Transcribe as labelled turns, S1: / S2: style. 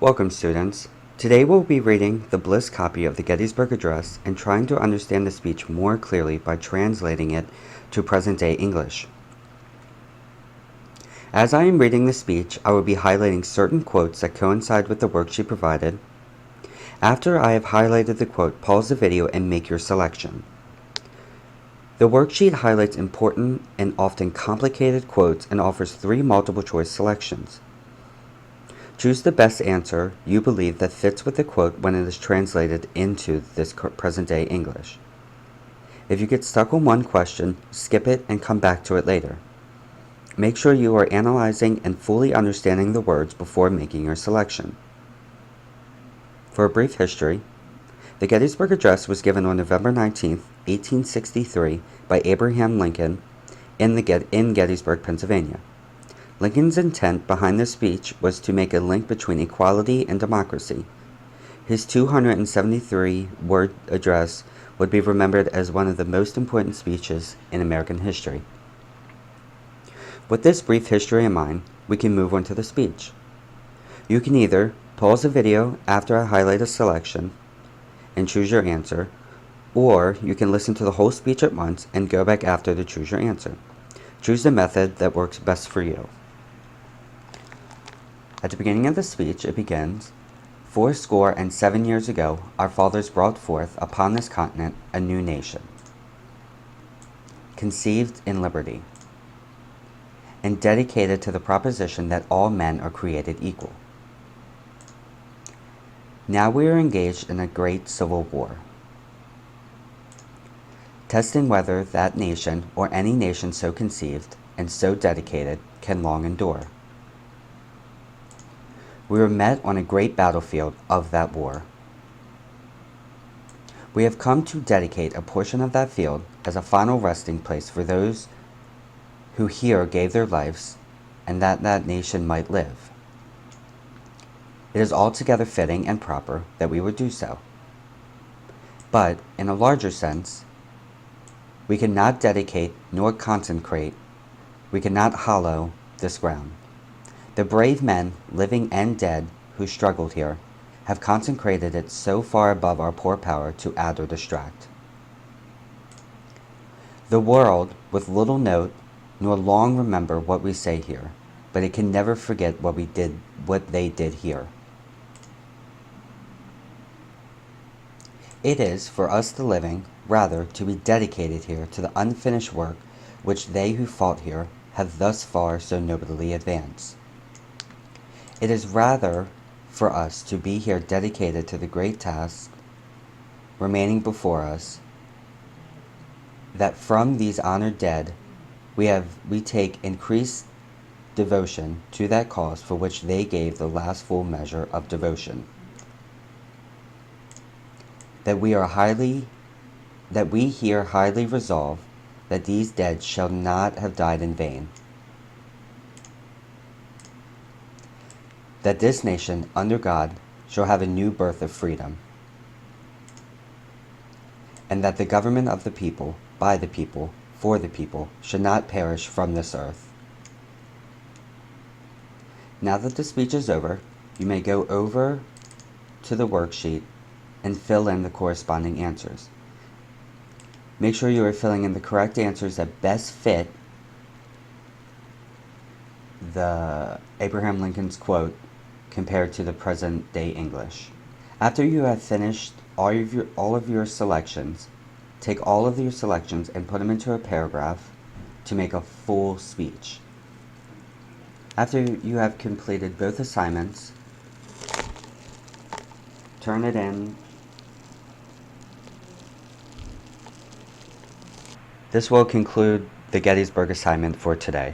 S1: Welcome, students. Today we'll be reading the Bliss copy of the Gettysburg Address and trying to understand the speech more clearly by translating it to present-day English. As I am reading the speech, I will be highlighting certain quotes that coincide with the worksheet provided. After I have highlighted the quote, pause the video and make your selection. The worksheet highlights important and often complicated quotes and offers 3 multiple-choice selections. Choose the best answer you believe that fits with the quote when it is translated into this present-day English. If you get stuck on one question, skip it and come back to it later. Make sure you are analyzing and fully understanding the words before making your selection. For a brief history, the Gettysburg Address was given on November 19, 1863 by Abraham Lincoln in Gettysburg, Pennsylvania. Lincoln's intent behind this speech was to make a link between equality and democracy. His 273-word address would be remembered as one of the most important speeches in American history. With this brief history in mind, we can move on to the speech. You can either pause the video after I highlight a selection and choose your answer, or you can listen to the whole speech at once and go back after to choose your answer. Choose the method that works best for you. At the beginning of the speech, it begins, 407 years ago, our fathers brought forth upon this continent a new nation, conceived in liberty, and dedicated to the proposition that all men are created equal. Now we are engaged in a great civil war, testing whether that nation, or any nation so conceived and so dedicated, can long endure. We were met on a great battlefield of that war. We have come to dedicate a portion of that field as a final resting place for those who here gave their lives, and that nation might live. It is altogether fitting and proper that we would do so. But, in a larger sense, we cannot dedicate nor consecrate, we cannot hallow this ground. The brave men, living and dead, who struggled here, have consecrated it so far above our poor power to add or distract. The world, with little note, nor long remember what we say here, but it can never forget what they did here. It is, for us the living, rather to be dedicated here to the unfinished work which they who fought here have thus far so nobly advanced. It is rather for us to be here dedicated to the great task remaining before us, that from these honored dead we take increased devotion to that cause for which they gave the last full measure of devotion. That we here highly resolve that these dead shall not have died in vain. That this nation, under God, shall have a new birth of freedom. And that the government of the people, by the people, for the people, should not perish from this earth. Now that the speech is over, you may go over to the worksheet and fill in the corresponding answers. Make sure you are filling in the correct answers that best fit the Abraham Lincoln's quote compared to the present-day English. After you have finished all of your selections, take all of your selections and put them into a paragraph to make a full speech. After you have completed both assignments, turn it in. This will conclude the Gettysburg assignment for today.